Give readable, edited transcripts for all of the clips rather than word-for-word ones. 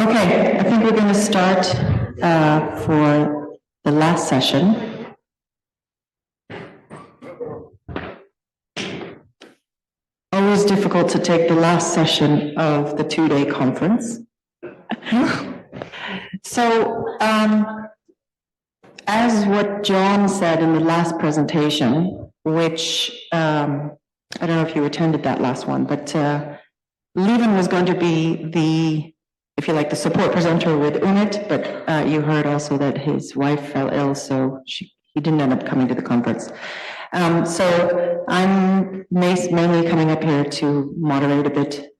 Okay, I think we're going to start for the last session. Always difficult to take the last session of the two-day conference. So, as what John said in the last presentation, which I don't know if you attended that last one, but Lieven was going to be the, if you like, the support presenter with Umit, but you heard also that his wife fell ill, so he didn't end up coming to the conference. So I'm mainly coming up here to moderate a bit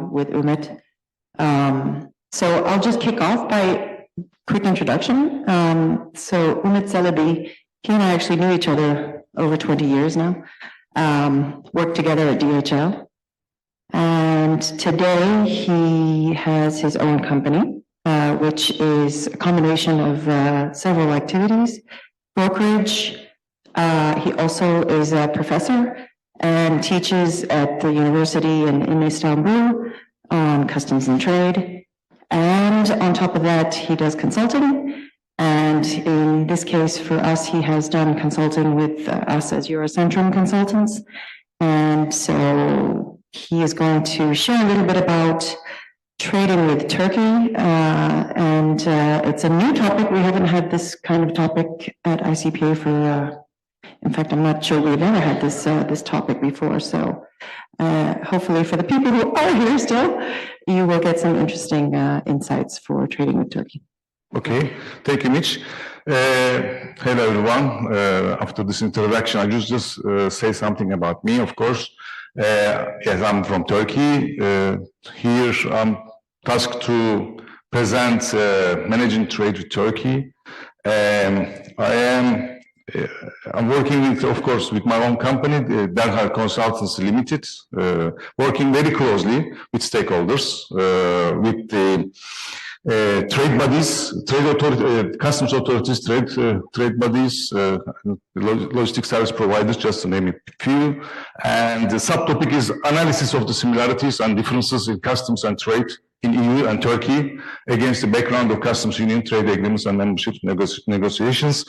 with Umit. So I'll just kick off by quick introduction. So Umit Celebi, he and I actually knew each other over 20 years now, worked together at DHL. And today he has his own company, which is a combination of several activities, brokerage. He also is a professor and teaches at the university in Istanbul on customs and trade. And on top of that, he does consulting. And in this case, for us, he has done consulting with us as Eurocentrum consultants. And so he is going to share a little bit about trading with Turkey. And it's a new topic. We haven't had this kind of topic at ICPA for, in fact, I'm not sure we've ever had this topic before. So hopefully for the people who are here still, you will get some interesting insights for trading with Turkey. Okay, thank you, Mitch. Hello, everyone. After this introduction, I just say something about me, of course. Yes, I'm from Turkey. Here, I'm tasked to present managing trade with Turkey. I'm working with, of course, with my own company, Derhal Consultancy Limited, working very closely with stakeholders, with the trade bodies, customs authorities, trade bodies, logistics service providers, just to name a few. And the subtopic is analysis of the similarities and differences in customs and trade in EU and Turkey against the background of customs union, trade agreements and membership negotiations.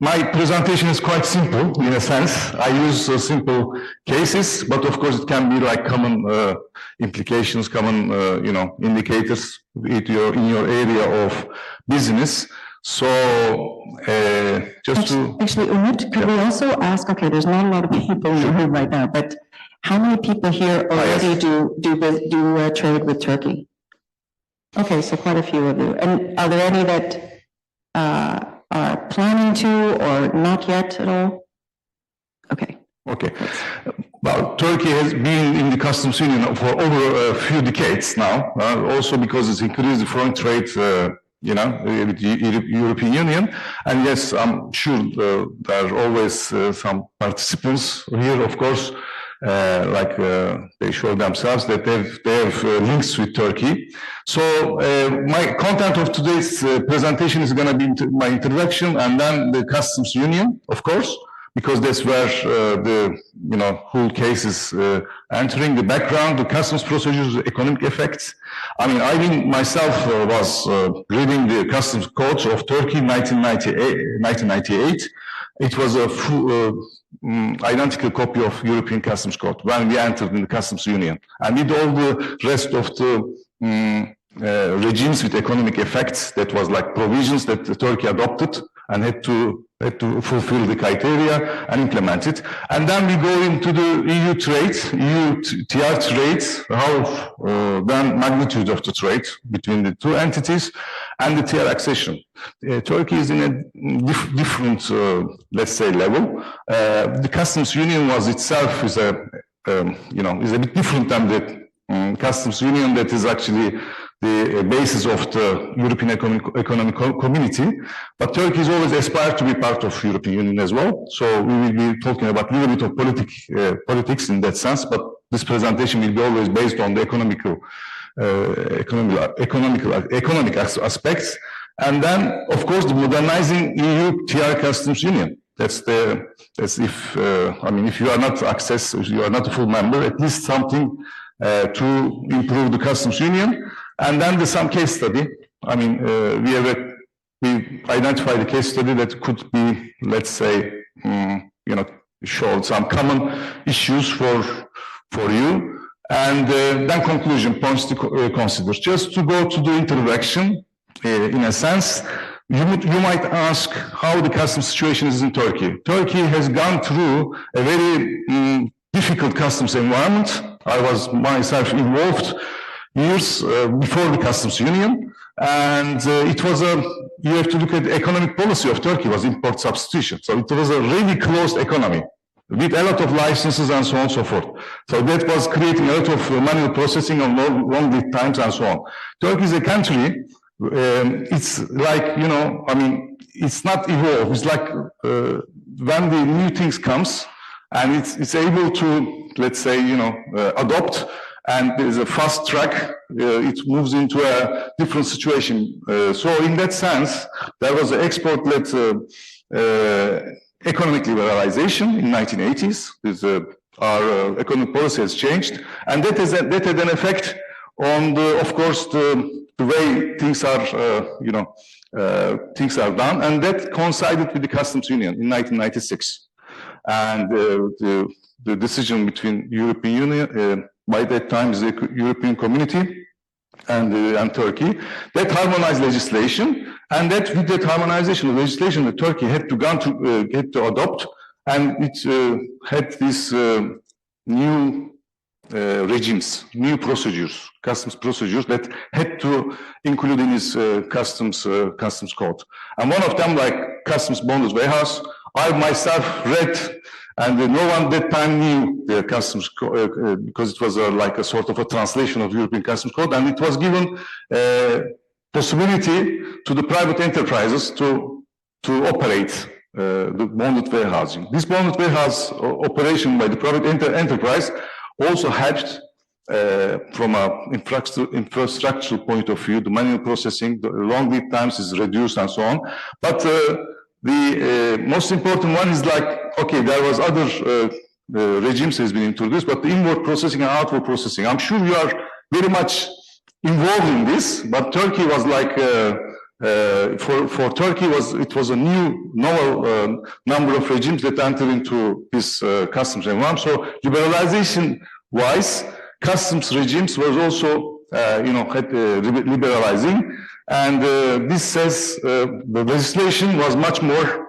My presentation is quite simple in a sense. I use simple cases, but of course it can be like common implications, common indicators in your area of business. So actually, Umit, could we also ask? Okay, there's not a lot of people in the room right now, but how many people here already do trade with Turkey? Okay, so quite a few of you. And are there any that are planning to or not yet at all? Okay. Okay. Well, Turkey has been in the customs union for over a few decades now, also because it's increased the foreign trade, with the European Union. And yes, I'm sure there are always some participants here, of course, they show themselves that they have links with Turkey. So my content of today's presentation is going to be my introduction and then the customs union, of course, because that's where the whole case is entering, the background, the customs procedures, the economic effects. I mean, I myself was reading the customs code of Turkey in 1998. It was a full, identical copy of European Customs Code when we entered in the Customs Union. And with all the rest of the regimes with economic effects, that was like provisions that Turkey adopted and had to fulfill the criteria and implement it. And then we go into the EU trade, EU TR trade, how then magnitude of the trade between the two entities and the TR accession. Turkey is in a different, let's say, level. The customs union was itself is a bit different than the customs union that is actually the basis of the European Economic Community. But Turkey has always aspired to be part of the European Union as well. So we will be talking about a little bit of politics in that sense, but this presentation will be always based on the economic aspects. And then, of course, the modernizing EU TR customs union. That's if you are not if you are not a full member, at least something to improve the customs union. And then there's some case study. I mean, we identified a case study that could be, let's say, showed some common issues for you. And then conclusion points to consider. Just to go to the introduction, in a sense, you might ask how the customs situation is in Turkey. Turkey has gone through a very difficult customs environment. I was myself involved years before the customs union, and it was you have to look at the economic policy of Turkey was import substitution. So it was a really closed economy with a lot of licenses and so on and so forth. So that was creating a lot of manual processing and long lead times and so on. Turkey is a country, it's like, it's not evolved. It's like when the new things comes and it's able to, let's say, adopt, and there's a fast track, it moves into a different situation. So in that sense, there was an export-led economic liberalization in 1980s. Our economic policy has changed, and that had an effect on of course, the way things are, things are done, and that coincided with the customs union in 1996, and the decision between European Union, by that time is the European Community, and Turkey, that harmonized legislation, and that with that harmonization of legislation that Turkey had to adopt, and it had these new regimes, new procedures, customs procedures that had to include in its customs code. And one of them, like customs bonus warehouse, I myself read, and no one that time knew the customs code because it was like a sort of a translation of European customs code, and it was given possibility to the private enterprises to operate the bonded warehousing. This bonded warehouse operation by the private enterprise also helped from an infrastructural point of view, the manual processing, the long lead times is reduced and so on. But the most important one is like, okay, there was other regimes has been introduced, but the inward processing and outward processing. I'm sure you are very much involved in this, but Turkey was like, for Turkey it was a novel number of regimes that entered into this customs environment. So liberalization-wise, customs regimes was also, liberalizing, and this says the legislation was much more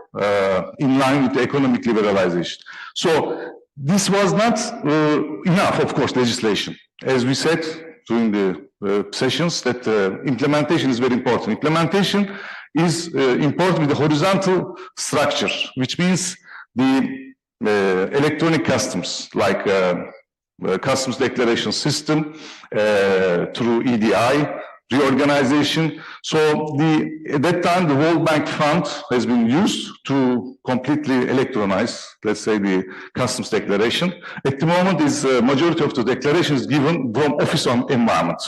in line with the economic liberalization. So this was not enough, of course, legislation. As we said during the sessions, that implementation is very important. Implementation is important with the horizontal structure, which means the electronic customs, like customs declaration system through EDI, reorganization. So at that time, the World Bank Fund has been used to completely electronize, let's say, the customs declaration. At the moment, majority of the declaration is given from office environment.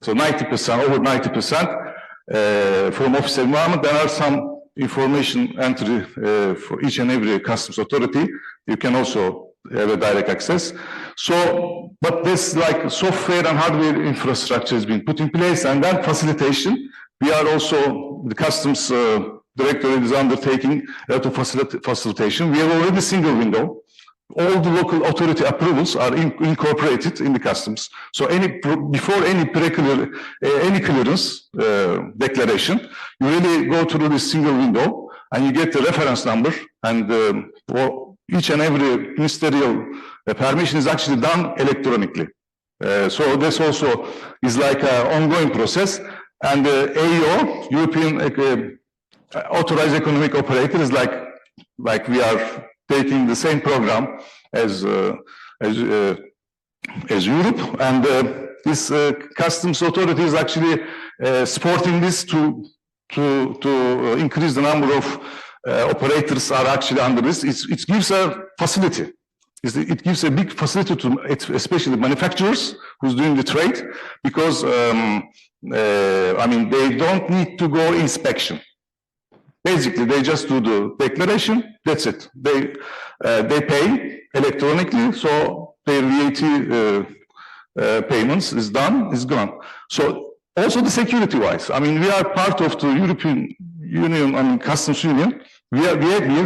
So 90%, over 90% from office environment. There are some information entry for each and every customs authority. You can also have a direct access. So, but this like software and hardware infrastructure has been put in place, and then facilitation. We are also, the customs directorate is undertaking to facilitation. We have already single window. All the local authority approvals are incorporated in the customs. So before any clearance declaration, you really go through this single window and you get the reference number, and for each and every ministerial permission is actually done electronically. So this also is like an ongoing process. And AEO, European Authorized Economic Operator, is like we are taking the same program as Europe, and this customs authority is actually supporting this to increase the number of operators are actually under this. It gives a facility. It gives a big facility to especially the manufacturers who's doing the trade, because I mean, they don't need to go inspection. Basically, they just do the declaration. That's it. They pay electronically, so their VAT payments is done, is gone. So Also the security-wise, I mean, we are part of the European Union, I mean, customs union. We are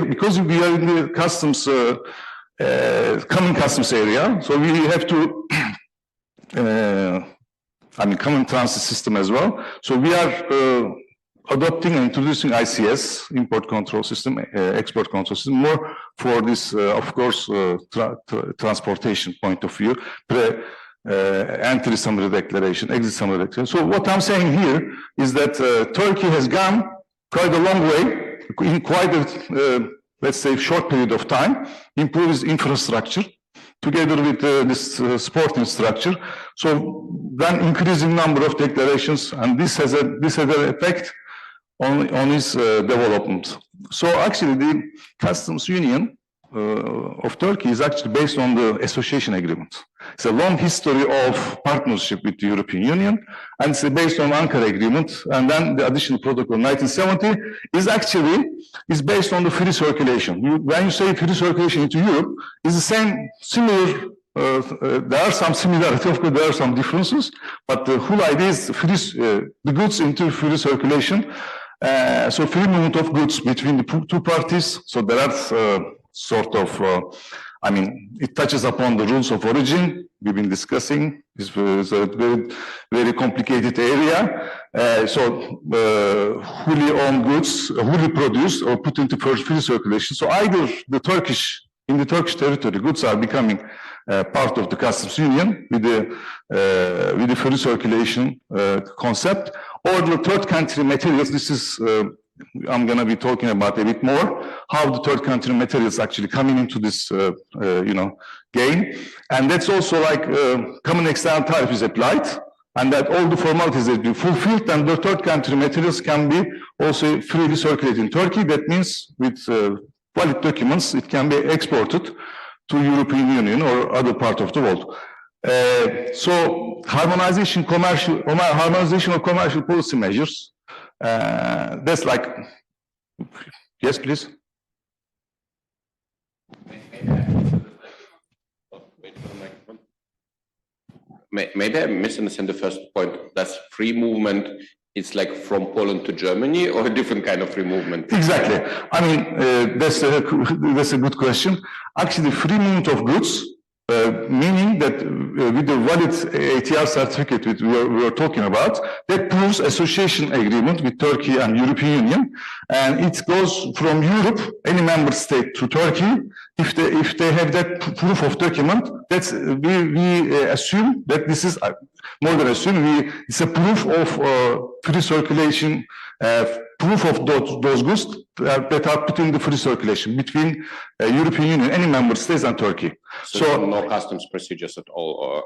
because we are in the customs, common customs area, so we have to, I mean, common transit system as well. So we are adopting and introducing ICS, import control system, export control system, more for this, of course, transportation point of view, entry summary declaration, exit summary declaration. So what I'm saying here is that Turkey has gone quite a long way in quite a, let's say, short period of time, improve its infrastructure together with this supporting structure. So then increasing number of declarations, and this has an effect on its development. So actually the customs union of Turkey is actually based on the association agreement. It's a long history of partnership with the European Union, and it's based on Ankara agreement, and then the additional protocol 1970 is based on the free circulation. When you say free circulation into Europe, it's the same, similar, there are some similarities, of course there are some differences, but the whole idea is the goods into free circulation, so free movement of goods between the two parties, so there are sort of, I mean, it touches upon the rules of origin we've been discussing. It's a very, very complicated area. So wholly owned goods, wholly produced or put into free circulation. So either in the Turkish territory, goods are becoming part of the customs union with the free circulation concept, or the third country materials. This is I'm going to be talking about a bit more, how the third country materials actually coming into this, game. And that's also like common external tariff is applied, and that all the formalities have been fulfilled, and the third country materials can be also freely circulated in Turkey. That means with valid documents, it can be exported to European Union or other part of the world. So harmonization of commercial policy measures. That's like, yes, please. Maybe I misunderstand the first point. That's free movement. It's like from Poland to Germany, or a different kind of free movement? Exactly. I mean, that's a good question. Actually, free movement of goods, meaning that with the valid ATR certificate which we are talking about, that proves association agreement with Turkey and European Union, and it goes from Europe, any member state, to Turkey. If they have that proof of document, that's we assume that this is more than assume. It's a proof of free circulation. Proof of those goods that are put in the free circulation between European Union, any member states, and Turkey. So no customs procedures at all, or?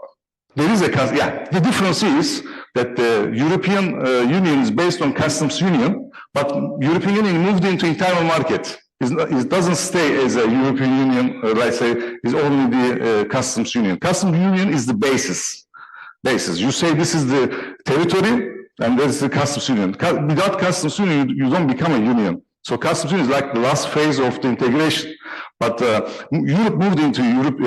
There is yeah. The difference is that the European Union is based on customs union, but European Union moved into internal market. It doesn't stay as a European Union, let's say, is only the customs union. Customs union is the basis. You say this is the territory, and there's the customs union. Without customs union, you don't become a union. So customs union is like the last phase of the integration. But Europe moved into Europe,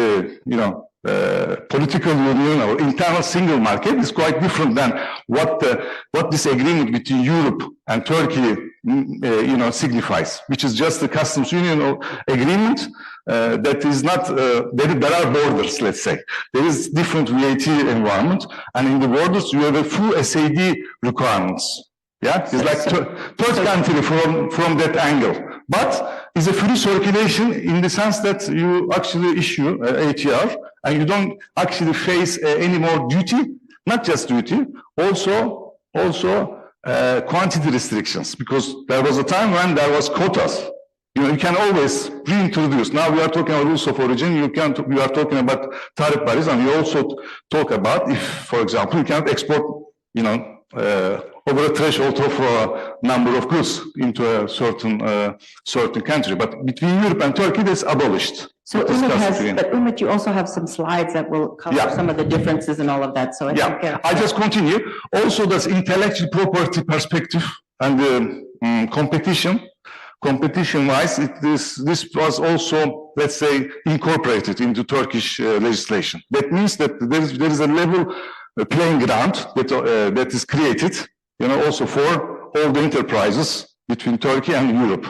political union or internal single market is quite different than what this agreement between Europe and Turkey, signifies, which is just the customs union agreement that is not, there are borders, let's say. There is different VAT environment, and in the borders you have a full SAD requirements. Yeah, it's like third country from that angle. But it's a free circulation in the sense that you actually issue ATR, and you don't actually face any more duty, not just duty, also quantity restrictions, because there was a time when there was quotas. You can always reintroduce. Now we are talking about rules of origin. We are talking about tariff barriers, and we also talk about if, for example, you cannot export, over a threshold of number of goods into a certain country. But between Europe and Turkey, that's abolished. So Umut, you also have some slides that will cover some of the differences and all of that. So I think, I just continue. Also, that's intellectual property perspective and competition-wise, this was also, let's say, incorporated into Turkish legislation. That means that there is a level playing ground that is created, also for all the enterprises between Turkey and Europe.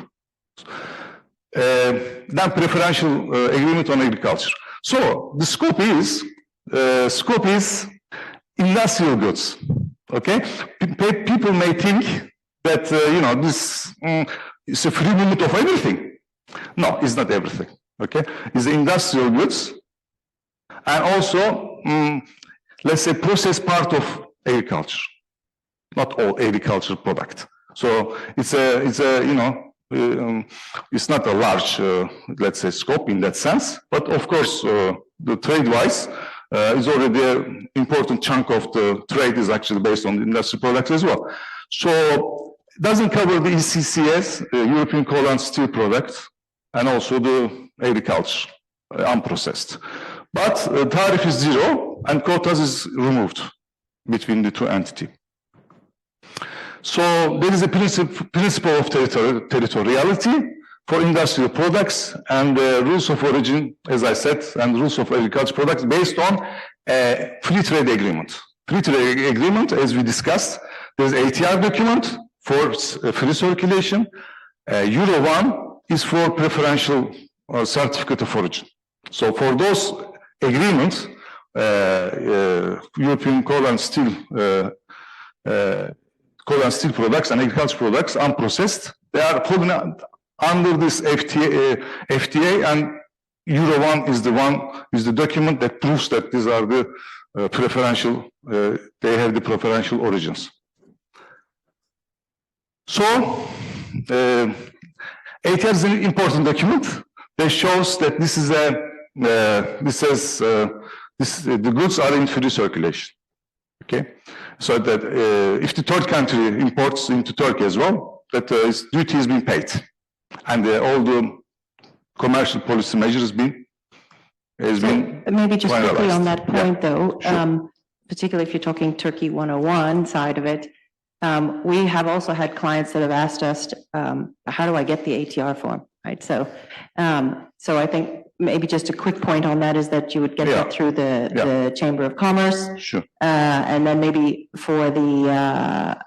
Then preferential agreement on agriculture. So the scope is industrial goods. Okay, people may think that this is a free movement of everything. No, it's not everything. Okay, it's industrial goods, and also let's say processed part of agriculture, not all agricultural product. So it's not a large, let's say, scope in that sense. But of course, the trade-wise is already an important chunk of the trade is actually based on industrial products as well. So it doesn't cover the ECCS, European coal and steel products, and also the agriculture, unprocessed. But tariff is zero and quotas is removed between the two entities. So there is a principle of territoriality for industrial products and rules of origin, as I said, and rules of agriculture products based on a free trade agreement. Free trade agreement, as we discussed, there's ATR document for free circulation. Euro 1 is for preferential certificate of origin. So for those agreements, European coal and steel products and agriculture products, unprocessed, they are falling under this FTA, and Euro 1 is the document that proves that these are the preferential, they have the preferential origins. So, ATR is an important document that shows that this is the goods are in free circulation. Okay, so that if the third country imports into Turkey as well, that duty has been paid, and all the commercial policy measures has been maybe just quickly on that point, yeah. though, Sure. Particularly if you're talking Turkey 101 side of it, we have also had clients that have asked us, how do I get the ATR form, right? So, so I think maybe just a quick point on that is that you would get that through the Chamber of Commerce. Sure. And then maybe for the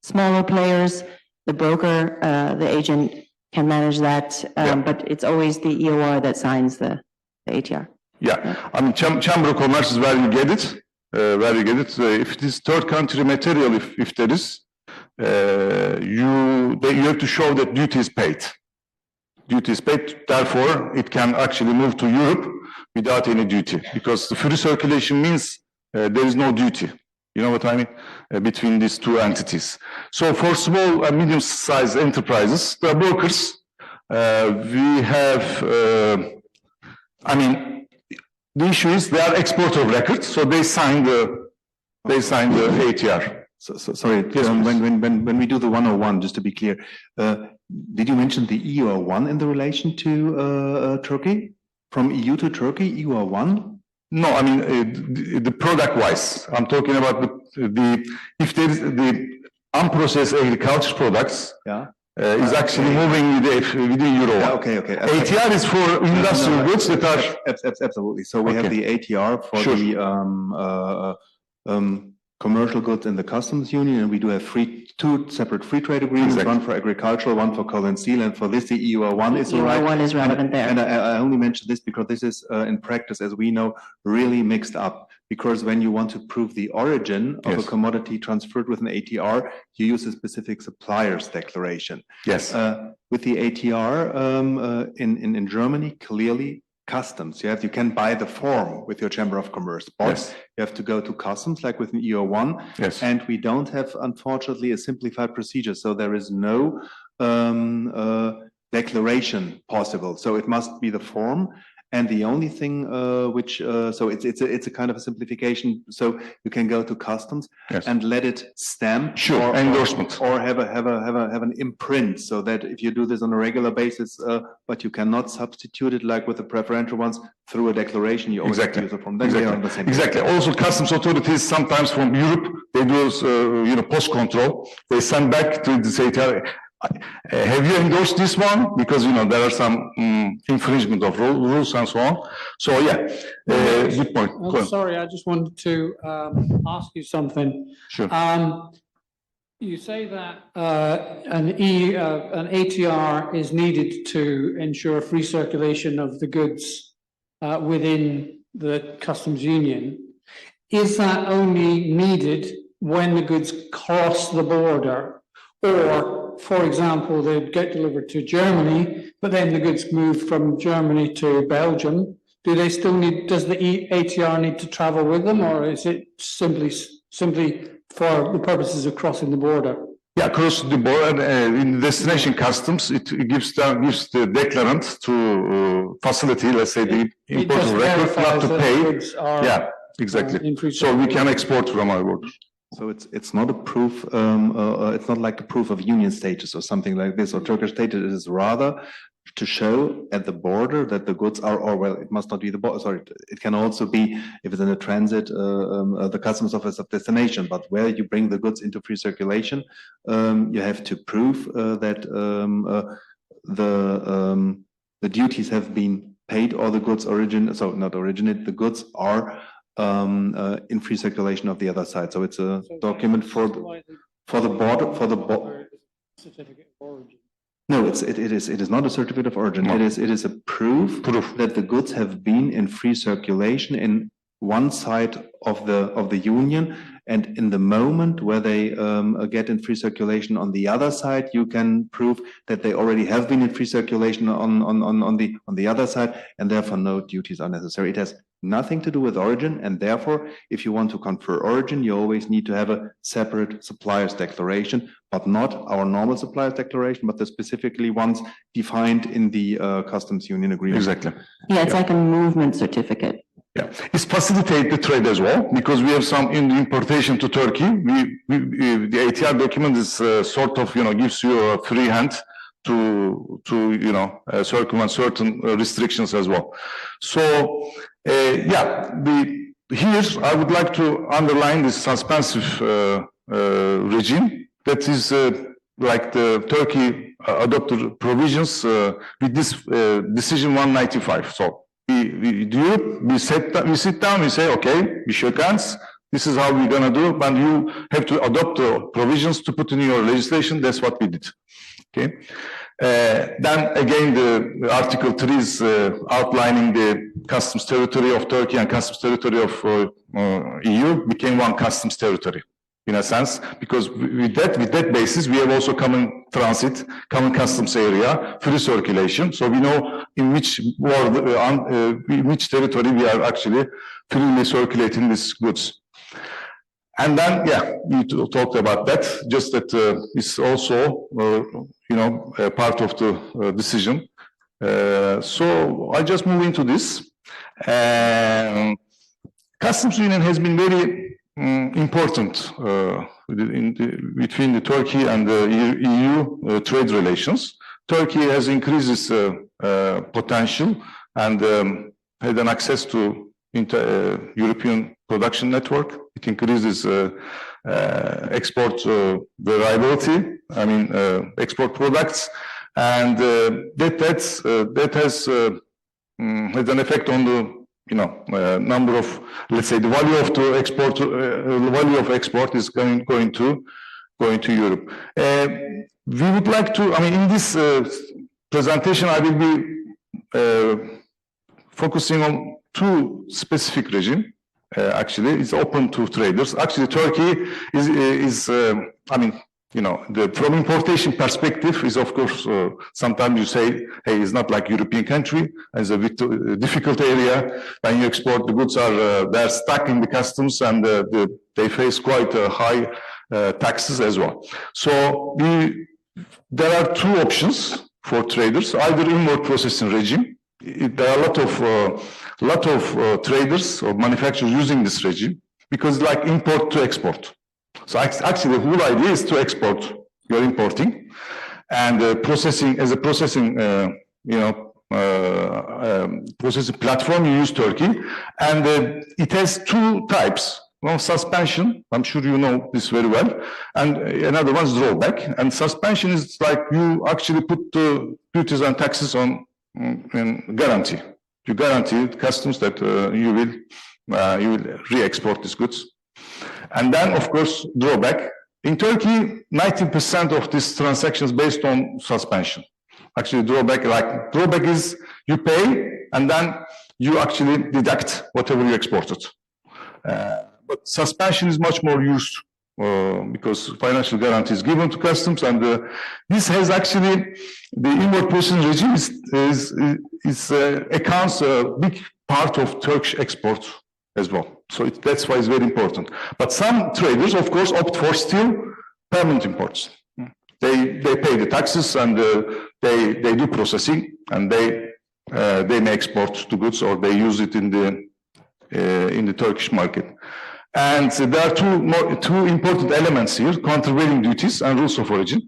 smaller players, the broker, the agent can manage that, but it's always the EOR that signs the ATR. Yeah, I mean, Chamber of Commerce is where you get it. If it is third country material, if there is, you have to show that duty is paid. Duty is paid, therefore, it can actually move to Europe without any duty, because the free circulation means there is no duty. You know what I mean? Between these two entities. So for small and medium-sized enterprises, the brokers, we have, the issue is they are export of records, so they sign the ATR. Sorry, yes, when we do the 101, just to be clear, did you mention the EUR1 in the relation to Turkey? From EU to Turkey, EUR1? No, I mean the product-wise. I'm talking about if there is the unprocessed agriculture products. Yeah. Is actually moving with the Euro. Yeah, okay. ATR is for industrial goods that are absolutely. So we have the ATR for the commercial goods in the customs union, and we do have two separate free trade agreements, one for agricultural, one for coal and steel, and for this the EUR1 is EUR1 is relevant there. And I only mention this because this is in practice, as we know, really mixed up. Because when you want to prove the origin of a commodity transferred with an ATR, you use a specific supplier's declaration. Yes. With the ATR in Germany, clearly customs. You can buy the form with your Chamber of Commerce, but you have to go to customs, like with an EUR1. Yes. And we don't have, unfortunately, a simplified procedure. So there is no declaration possible. So it must be the form. And the only thing so it's a kind of a simplification. So you can go to customs and let it stamp or endorsement, or have an imprint, so that if you do this on a regular basis, but you cannot substitute it like with the preferential ones through a declaration. You always have to use it from them. Exactly. Also, customs authorities sometimes from Europe, they do post control. They send back to the ATR. Have you endorsed this one? Because, you know, there are some infringement of rules and so on. So, yeah, good point. Go I'm on. sorry, I just wanted to ask you something. Sure. You say that an ATR is needed to ensure free circulation of the goods within the customs union. Is that only needed when the goods cross the border? Or, for example, they get delivered to Germany, but then the goods move from Germany to Belgium. Do they still need, does the ATR need to travel with them, or is it simply for the purposes of crossing the border? Yeah, across the border, in destination customs, it gives the declarant to facility, let's say, the importer record not to pay. Yeah, exactly. So we can export from our borders. So it's not a proof, it's not like a proof of union status or something like this, or Turkish status. It is rather to show at the border that the goods are, or well, it must not be the border, sorry, it can also be, if it's in a transit, the customs office of destination, but where you bring the goods into free circulation, you have to prove that the duties have been paid, or the goods the goods are in free circulation of the other side. So it's a document for the border, certificate of origin. No, it is not a certificate of origin. No. It is a proof that the goods have been in free circulation in one side of the union, and in the moment where they get in free circulation on the other side, you can prove that they already have been in free circulation on the other side, and therefore no duties are necessary. It has nothing to do with origin, and therefore, if you want to confer origin, you always need to have a separate supplier's declaration, but not our normal supplier's declaration, but the specifically ones defined in the customs union agreement. Exactly. Yeah, it's like a movement certificate. Yeah, it's facilitate the trade as well, because we have some in the importation to Turkey. The ATR document is sort of, you know, gives you a free hand to you know, circumvent certain restrictions as well. So, yeah, here I would like to underline this suspensive regime that is like the Turkey adopted provisions with this decision 195. So we sit down, we say, okay, we shake hands, this is how we're gonna do, and you have to adopt the provisions to put in your legislation. That's what we did. Okay. Then again, the Article 3 is outlining the customs territory of Turkey and customs territory of EU became one customs territory, in a sense, because with that basis, we have also common transit, common customs area, free circulation. So we know in which territory we are actually freely circulating these goods. And then, yeah, we talked about that, just that it's also, you know, part of the decision. So I just move into this. Customs union has been very important between the Turkey and the EU trade relations. Turkey has increased its potential and had an access to European production network. It increases export variability, I mean export products, and that has had an effect on the, you know, number of, let's say, the value of the export, the value of export is going to Europe. We would like to, I mean, in this presentation, I will be focusing on two specific regime. Actually, it's open to traders. Actually, Turkey is I mean, you know, from importation perspective is, of course, sometimes you say, hey, it's not like European country, it's a bit difficult area. When you export, the goods are, they're stuck in the customs, and they face quite high taxes as well. So there are two options for traders, either inward processing regime. There are a lot of traders or manufacturers using this regime because it's like import to export. So actually, the whole idea is to export. You're importing, and processing as a processing, you know, processing platform. You use Turkey, and it has two types. One suspension, I'm sure you know this very well, and another one is drawback. And suspension is like you actually put the duties and taxes on guarantee. You guarantee customs that you will re-export these goods. And then, of course, drawback. In Turkey, 90% of these transactions based on suspension. Actually, drawback is you pay and then you actually deduct whatever you exported. But suspension is much more used because financial guarantee is given to customs, and this has actually the inward processing regime accounts a big part of Turkish exports as well. So that's why it's very important. But some traders, of course, opt for still permanent imports. They pay the taxes and they do processing, and they may export the goods or they use it in the Turkish market. And there are two important elements here: countervailing duties and rules of origin.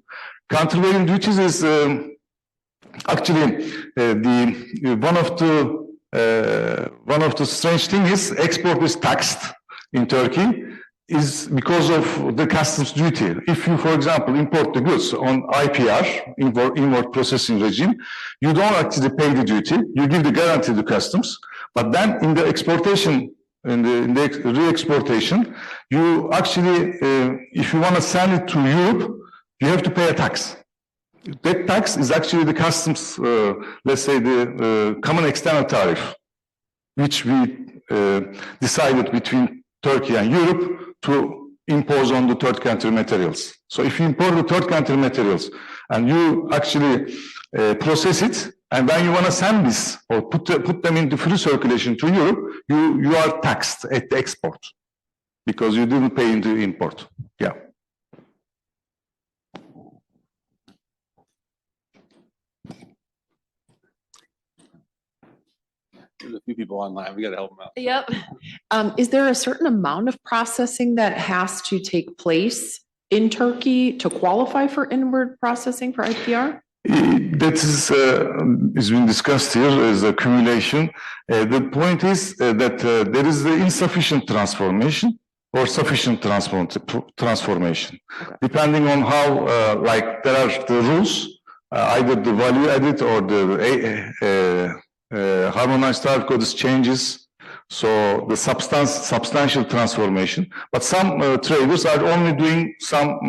Countervailing duties is actually one of the strange things is export is taxed in Turkey is because of the customs duty. If you, for example, import the goods on IPR, inward processing regime, you don't actually pay the duty, you give the guarantee to customs, but then in the exportation, in the re-exportation, you actually, if you want to send it to Europe, you have to pay a tax. That tax is actually the customs, let's say the common external tariff, which we decided between Turkey and Europe to impose on the third country materials. So if you import the third country materials and you actually process it, and then you want to send this or put them into free circulation to Europe, you are taxed at the export because you didn't pay in the import. Yeah. There's a few people online. We got to help them out. Yep. Is there a certain amount of processing that has to take place in Turkey to qualify for inward processing for IPR? That is been discussed here as accumulation. The point is that there is the insufficient transformation or sufficient transformation, depending on how, like there are the rules, either the value added or the harmonized tariff codes changes, so the substantial transformation. But some traders are only doing some,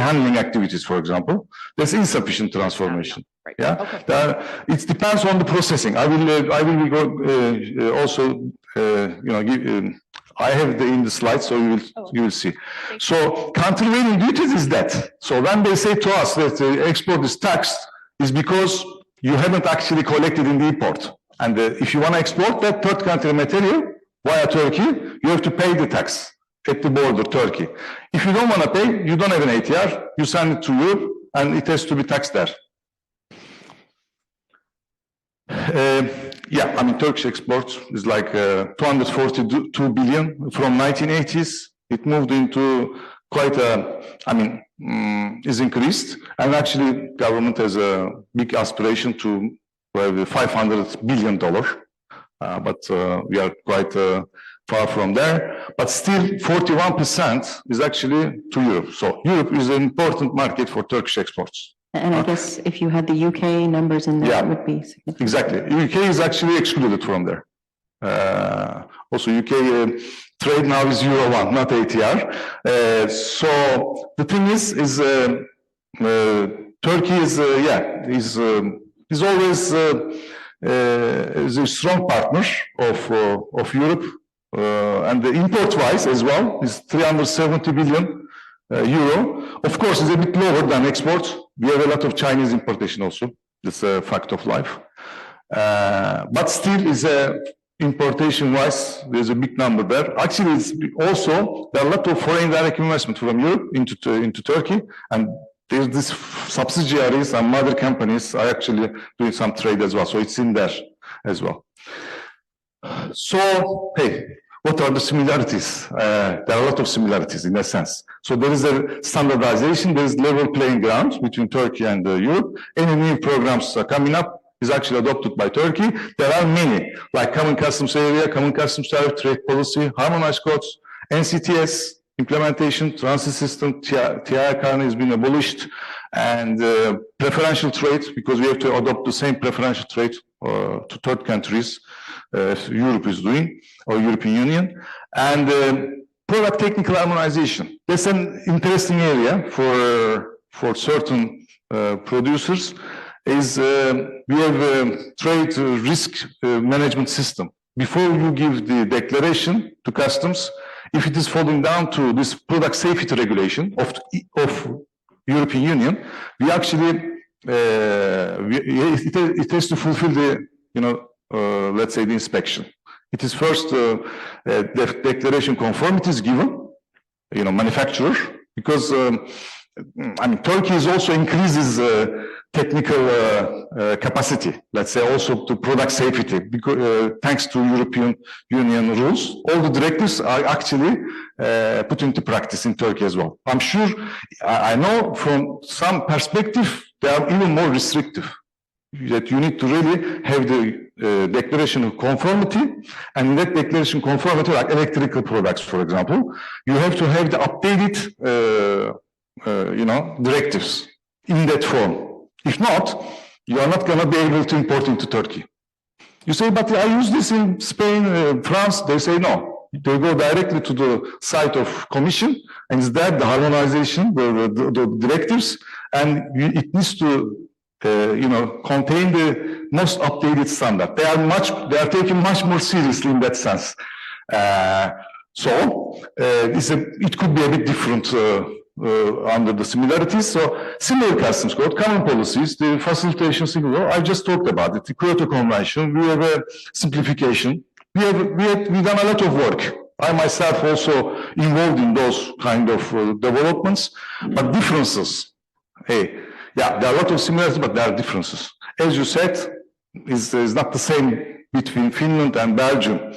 handling activities, for example. There's insufficient transformation. Right. Yeah, Okay. it depends on the processing. I will also, I have in the slide, so you will see. So countervailing duties is that. So when they say to us that the export is taxed, is because you haven't actually collected in the import. And if you want to export that third country material via Turkey, you have to pay the tax at the border, Turkey. If you don't want to pay, you don't have an ATR, you send it to Europe, and it has to be taxed there. Yeah, I mean, Turkish exports is like 242 billion from 1980s. It moved into quite a, is increased. And actually, government has a big aspiration to have $500 billion. But we are quite far from there. But still, 41% is actually to Europe. So Europe is an important market for Turkish exports. And I guess if you had the UK numbers in there, it would be significant. Exactly. UK is actually excluded from there. Also, UK trade now is Euro 1, not ATR. So the thing is Turkey is always is a strong partner of Europe, and the import-wise as well is 370 billion euro. Of course, it's a bit lower than exports. We have a lot of Chinese importation also. It's a fact of life. But still is a importation-wise, there's a big number there. Actually, it's also, there are a lot of foreign direct investment from Europe into Turkey, and there's this subsidiaries and mother companies are actually doing some trade as well. So it's in there as well. So, hey, what are the similarities? There are a lot of similarities in that sense. So there is a standardization, there is level playing ground between Turkey and Europe. Any new programs coming up is actually adopted by Turkey. There are many, like common customs area, common customs tariff, trade policy, harmonized codes, NCTS implementation, transit system, TIR card has been abolished, and preferential trade, because we have to adopt the same preferential trade to third countries, Europe is doing, or European Union, and product technical harmonization. That's an interesting area for certain producers. Is we have a trade risk management system. Before you give the declaration to customs, if it is falling down to this product safety regulation of European Union, we actually it has to fulfill the let's say the inspection. It is first the declaration conformity is given, manufacturer, because I mean Turkey is also increases technical capacity, let's say also to product safety, because thanks to European Union rules, all the directives are actually put into practice in Turkey as well. I'm sure, I know from some perspective, they are even more restrictive, that you need to really have the declaration of conformity, and in that declaration conformity, like electrical products, for example, you have to have the updated, directives in that form. If not, you are not going to be able to import into Turkey. You say, but I use this in Spain, France. They say no. They go directly to the site of Commission, and it's there the harmonization, the directives, and it needs to, contain the most updated standard. They are taken much more seriously in that sense. It could be a bit different. Under the similarities, so similar customs code, common policies, the facilitation single law, I just talked about it, the Kyoto Convention, we have a simplification, we've done a lot of work. I myself also involved in those kind of developments, but differences, there are a lot of similarities, but there are differences. As you said, is not the same between Finland and Belgium.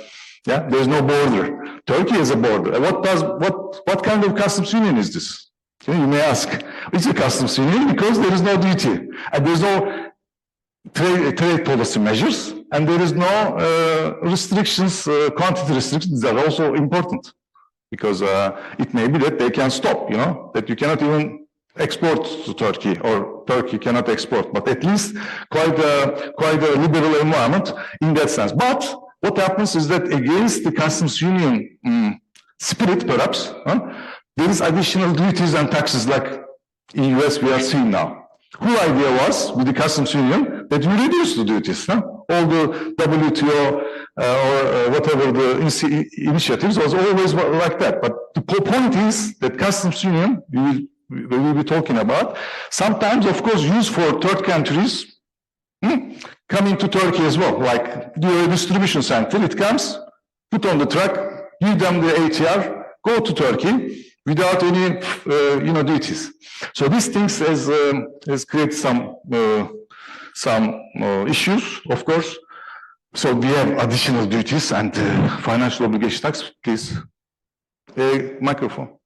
Yeah, there's no border. Turkey has a border. What kind of customs union is this? You may ask. It's a customs union because there is no duty, and there's no trade policy measures, and there is no restrictions, quantity restrictions. These are also important because it may be that they can stop. That you cannot even export to Turkey, or Turkey cannot export. But at least quite a liberal environment in that sense. But what happens is that against the customs union spirit, perhaps, there is additional duties and taxes like in US we are seeing now. Whole idea was, with the customs union, that you reduce the duties. All the WTO or whatever the initiatives was always like that. But the point is that customs union, we will be talking about, sometimes, of course, used for third countries, coming to Turkey as well, like the distribution center, it comes, put on the truck, give them the ATR, go to Turkey without any, duties. So these things has created some issues, of course. So we have additional duties and financial obligation tax. Please, microphone.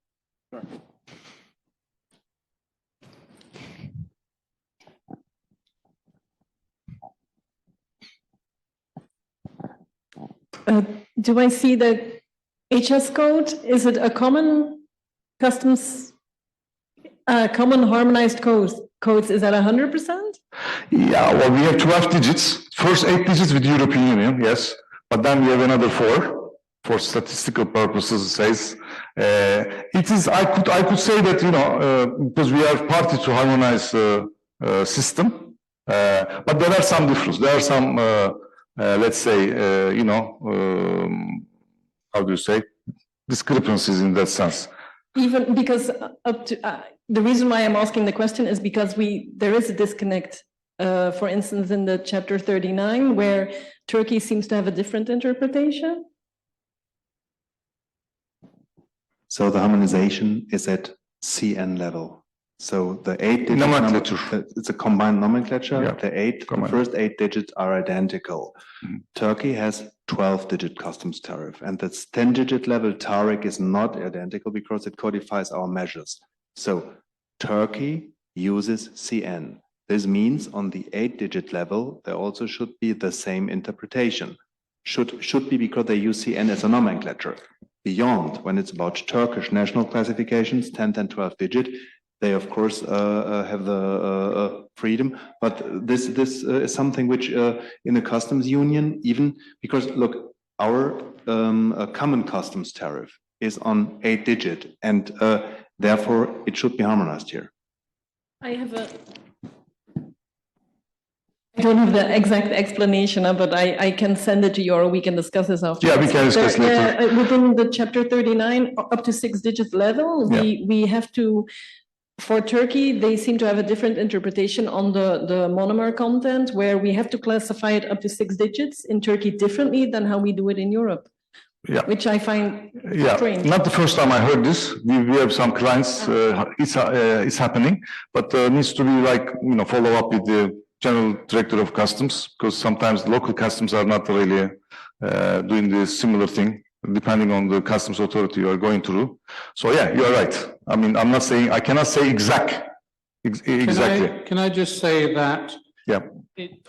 Do I see the HS code? Is it a common customs, common harmonized codes? Is that 100%? Yeah, well, we have 12 digits. First 8 digits with the European Union, yes. But then we have another 4 for statistical purposes. It says it is. I could say that because we are party to harmonized system, but there are some differences. There are some. Let's say, how do you say, discrepancies in that sense. Even because up to the reason why I'm asking the question is because there is a disconnect. For instance, in the chapter 39, where Turkey seems to have a different interpretation. So the harmonization is at CN level. So the 8-digit nomenclature. It's a combined nomenclature. Yeah. The first 8 digits are identical. Turkey has 12-digit customs tariff, and the 10-digit level tariff is not identical because it codifies our measures. So Turkey uses CN. This means on the 8-digit level, there also should be the same interpretation. Should be because they use CN as a nomenclature. beyond, when it's about Turkish national classifications, 10th and 12th digit, they of course have the freedom. But this is something which in the customs union, even because look, our common customs tariff is on 8 digit, and therefore it should be harmonized here. I don't have the exact explanation, but I can send it to you, or we can discuss this after. Yeah, we can discuss later. Within the chapter 39, up to 6-digit level, we have to, for Turkey, they seem to have a different interpretation on the monomer content, where we have to classify it up to 6 digits in Turkey differently than how we do it in Europe. Yeah. Which I find strange. Not the first time I heard this. We have some clients, it's happening, but needs to be like, follow up with the General Director of Customs, because sometimes local customs are not really doing the similar thing, depending on the customs authority you are going through. So yeah, you are right. I mean, I cannot say exactly. Can I just say that it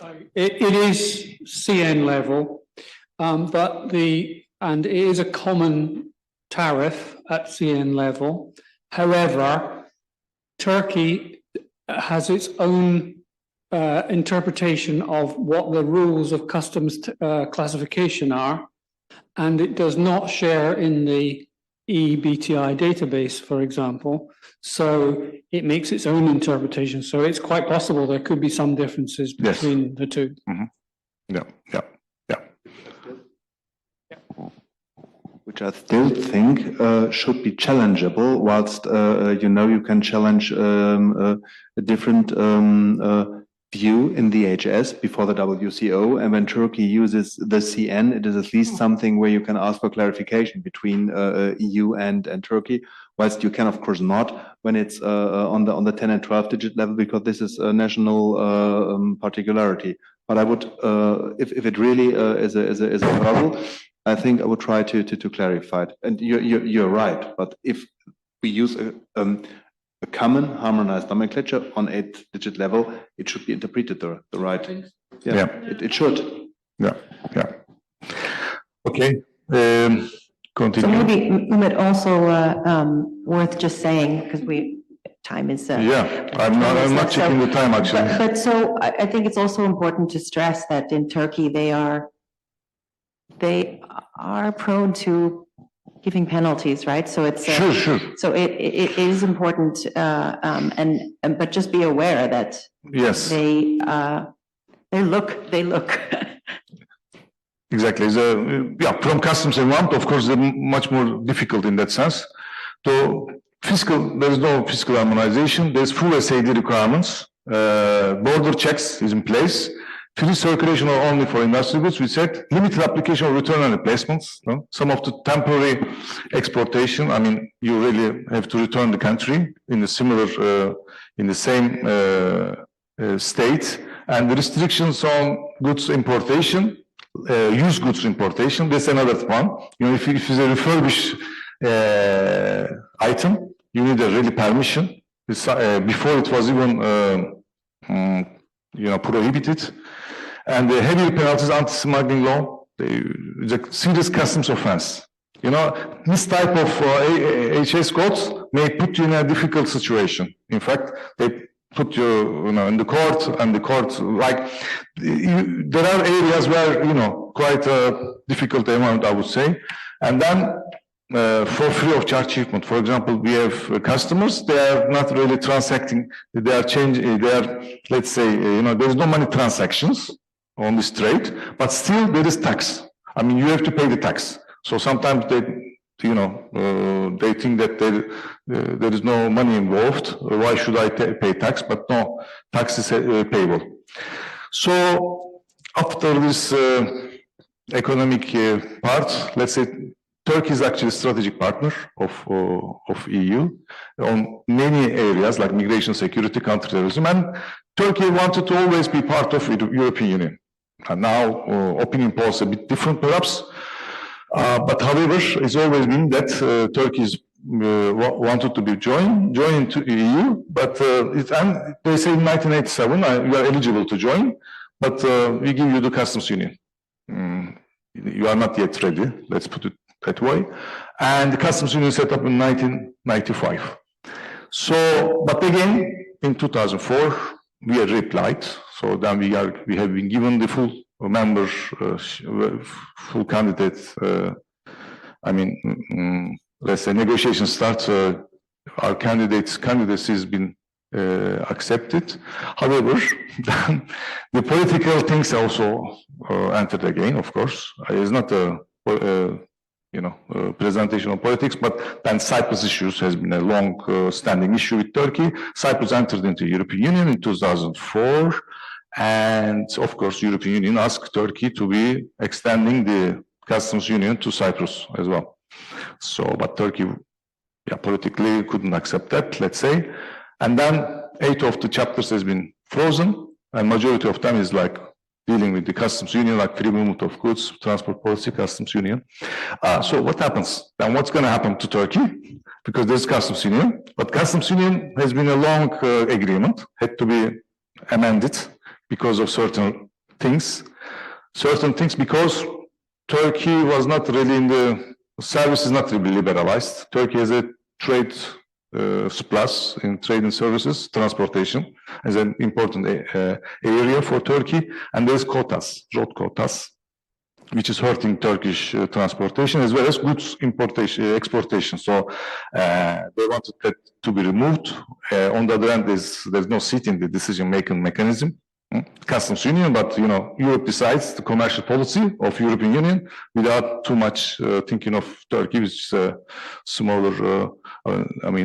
is CN level, and it is a common tariff at CN level. However, Turkey has its own interpretation of what the rules of customs classification are, and it does not share in the EBTI database, for example. So it makes its own interpretation. So it's quite possible there could be some differences between the two. Yeah. Which I still think should be challengeable, whilst you can challenge a different view in the HS before the WCO, and when Turkey uses the CN, it is at least something where you can ask for clarification between EU and Turkey, whilst you can of course not when it's on the 10 and 12 digit level, because this is a national particularity. But I would, if it really is a hurdle, I think I would try to clarify it. And you're right, but if we use a common harmonized nomenclature on 8-digit level, it should be interpreted the right. It should. Yeah. Okay. Continue. So maybe Umit also worth just saying, because time is. I'm not checking the time actually. But so I think it's also important to stress that in Turkey they are prone to giving penalties, right? So it's sure. So it is important, but just be aware that they look. Exactly. From customs environment, of course, they're much more difficult in that sense. So there is no fiscal harmonization. There's full SAD requirements. Border checks is in place. Free circulation or only for industrial goods. We said limited application of return and replacements. No? Some of the temporary exportation. I mean, you really have to return the country in the same state. And the restrictions on goods importation, used goods importation. That's another one. If it's a refurbished item, you need a really permission. Before it was even prohibited. And the heavy penalties, anti-smuggling law, it's a serious customs offense. This type of HS codes may put you in a difficult situation. In fact, they put you, in the court, and the court, there are areas where, quite a difficult amount, I would say. And then for free of charge treatment, for example, we have customers, they are not really transacting, let's say, there's no money transactions on this trade, but still there is tax. I mean, you have to pay the tax. So sometimes they think that there is no money involved. Why should I pay tax? But no, tax is payable. So after this economic part, let's say Turkey is actually a strategic partner of EU on many areas like migration, security, counterterrorism, and Turkey wanted to always be part of the European Union. And now opinion polls a bit different perhaps, but however, it's always been that Turkey wanted to be joined to EU, but they say in 1987 you are eligible to join, but we give you the customs union. You are not yet ready, let's put it that way. And the customs union set up in 1995. So, but again, in 2004, we had replied. So then we have been given the full member, full candidate, let's say negotiation starts, our candidacy has been accepted. However, then the political things also entered again, of course. It's not a presentation of politics, but then Cyprus issues has been a long standing issue with Turkey. Cyprus entered into the European Union in 2004, and of course, European Union asked Turkey to be extending the customs union to Cyprus as well. So, but Turkey, politically couldn't accept that, let's say. And then 8 of the chapters has been frozen, and majority of them is like dealing with the customs union, like free movement of goods, transport policy, customs union. So what happens? Then what's going to happen to Turkey? Because there's customs union, but customs union has been a long agreement, had to be amended because of certain things because Turkey was not really in the service is not really liberalized. Turkey has a trade surplus in trade and services, transportation as an important area for Turkey, and there's quotas, road quotas, which is hurting Turkish transportation as well as goods importation, exportation. So they wanted that to be removed. On the other hand, there's no seat in the decision-making mechanism. Customs union, but Europe decides the commercial policy of European Union without too much thinking of Turkey, which is a smaller,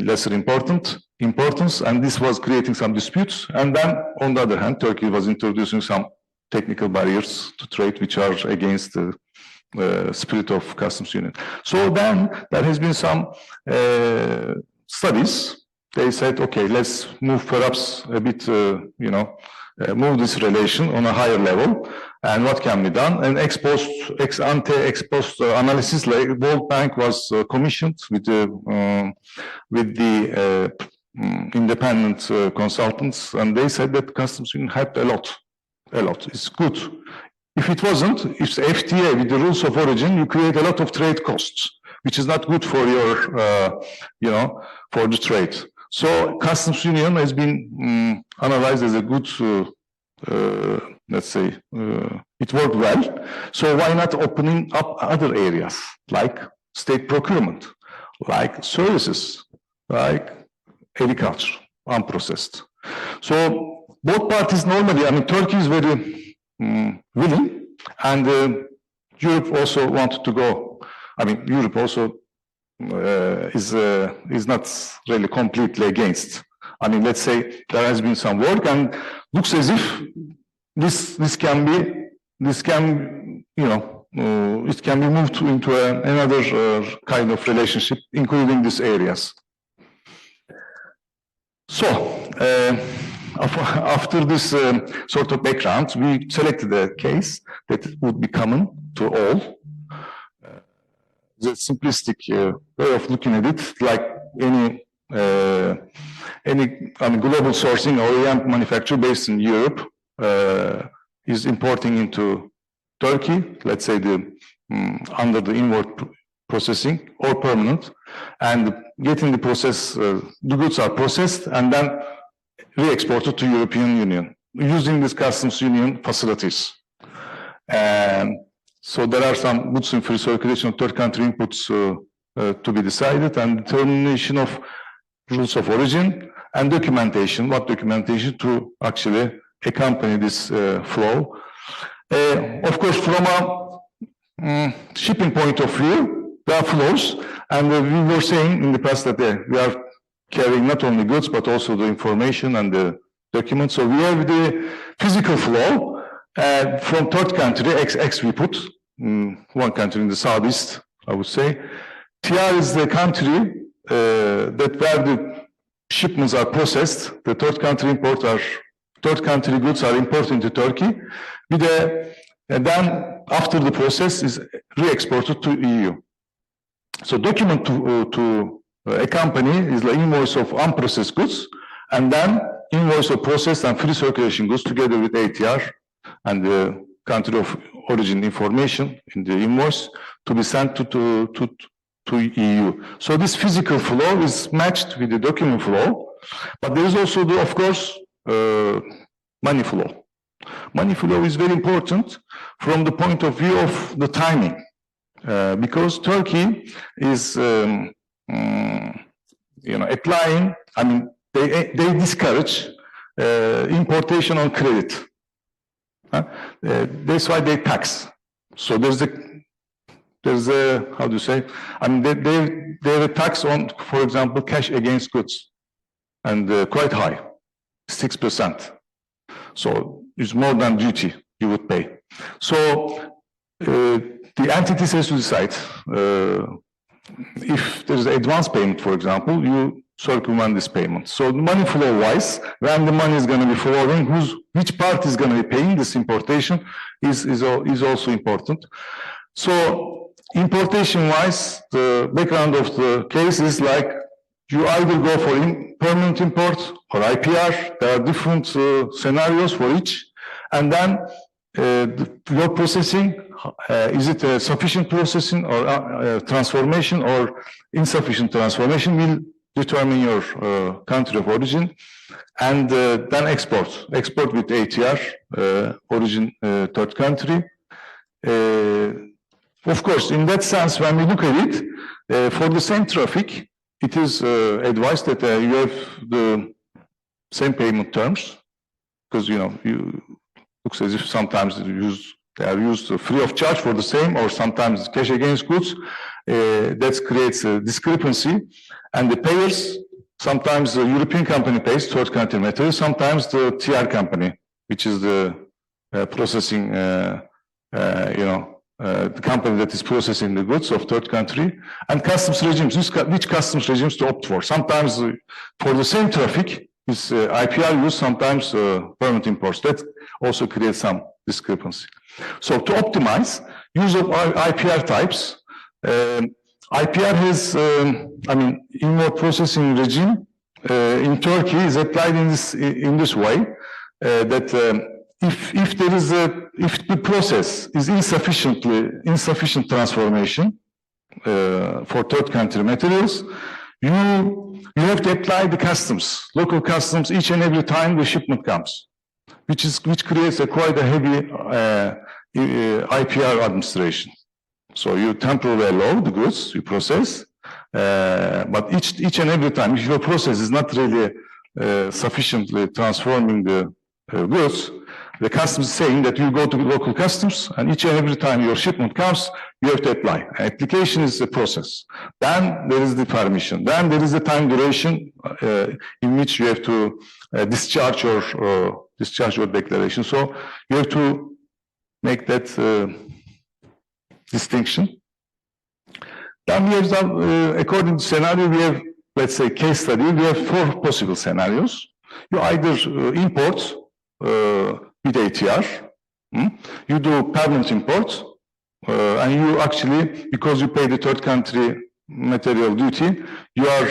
lesser importance, and this was creating some disputes. And then, on the other hand, Turkey was introducing some technical barriers to trade, which are against the spirit of customs union. So then, there has been some studies. They said, okay, let's move perhaps a bit, move this relation on a higher level, and what can be done? An ex post analysis, like World Bank was commissioned with the independent consultants, and they said that customs union helped a lot. It's good. If it wasn't, if the FTA with the rules of origin, you create a lot of trade costs, which is not good for your, for the trade. So customs union has been analyzed as a good, let's say, it worked well. So why not opening up other areas like state procurement, like services, like agriculture, unprocessed. So both parties normally, Turkey is very willing, and Europe also wanted to go. Europe also is not really completely against. Let's say there has been some work, and looks as if it can be moved into another kind of relationship, including these areas. So after this sort of background, we selected a case that would be common to all. The simplistic way of looking at it, like any global sourcing OEM manufacturer based in Europe is importing into Turkey, let's say under the inward processing or permanent, and getting the process, the goods are processed and then re-exported to European Union using these customs union facilities. So there are some goods in free circulation of third country inputs to be decided, and determination of rules of origin and documentation, what documentation to actually accompany this flow. Of course, from a shipping point of view, there are flows, and we were saying in the past that we are carrying not only goods, but also the information and the documents. So we have the physical flow from third country, XX we put, one country in the southeast, I would say. TR is the country that where the shipments are processed, the third country goods are imported into Turkey, and then after the process is re-exported to EU. So document to accompany is the invoice of unprocessed goods, and then invoice of processed and free circulation goods together with ATR and the country of origin information in the invoice to be sent to EU. So this physical flow is matched with the document flow, but there is also the, of course, money flow. Money flow is very important from the point of view of the timing, because Turkey is, applying. I mean, they discourage importation on credit. That's why they tax. So there's a how do you say? I mean, they have a tax on, for example, cash against goods, and quite high, 6%. So it's more than duty you would pay. So the entities has to decide if there is advance payment, for example, you circumvent this payment. So the money flow wise, when the money is going to be flowing, which part is going to be paying this importation is also important. So importation wise, the background of the case is like you either go for permanent import or IPR. There are different scenarios for each, and then your processing, is it a sufficient processing or transformation or insufficient transformation will determine your country of origin, and then export with ATR, origin third country. Of course, in that sense, when we look at it, for the same traffic, it is advised that you have the same payment terms, because you looks as if sometimes they are used free of charge for the same, or sometimes cash against goods. That creates a discrepancy, and the payers, sometimes the European company pays third country material, sometimes the TR company, which is the processing, the company that is processing the goods of third country, and customs regimes, which customs regimes to opt for. Sometimes for the same traffic, is IPR use, sometimes permanent imports. That also creates some discrepancy. So to optimize use of IPR types, IPR has, inward processing regime in Turkey is applied in this way that if the process is insufficient transformation for third country materials, you have to apply the customs, local customs, each and every time the shipment comes, which creates quite a heavy IPR administration. So you temporarily allow the goods, you process, but each and every time, if your process is not really sufficiently transforming the goods, the customs is saying that you go to the local customs, and each and every time your shipment comes, you have to apply. Application is the process. Then there is the permission. Then there is the time duration in which you have to discharge your declaration. So you have to make that distinction. Then we have, according to scenario, we have, let's say, case study. We have 4 possible scenarios. You either import with ATR, you do permanent import, and you actually, because you pay the third country material duty, you are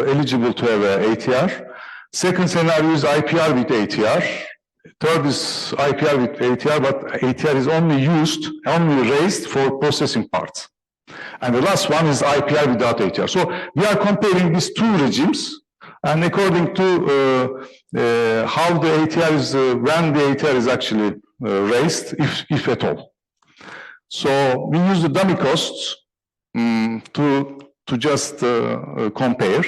eligible to have ATR. Second scenario is IPR with ATR. Third is IPR with ATR, but ATR is only raised for processing parts. And the last one is IPR without ATR. So we are comparing these 2 regimes, and according to how the ATR is, when the ATR is actually raised, if at all. So we use the dummy costs to just compare.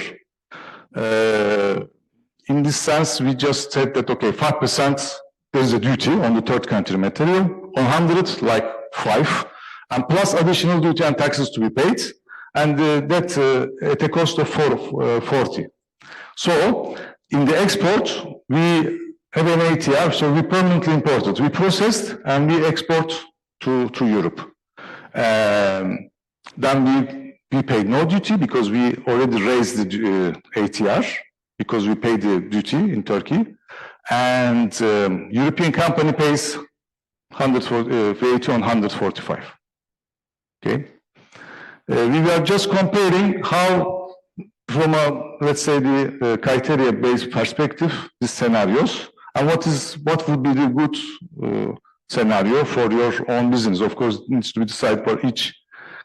In this sense, we just said that, okay, 5% there is a duty on the third country material, on 100, like 5, and plus additional duty and taxes to be paid, and that at a cost of 40. So in the export, we have an ATR, so we permanently import it. We processed and we export to Europe. Then we paid no duty because we already raised the ATR, because we paid the duty in Turkey. And European company pays VAT on 145. Okay. We were just comparing how, from a, let's say, the criteria-based perspective, these scenarios, and what would be the good scenario for your own business. Of course, it needs to be decided for each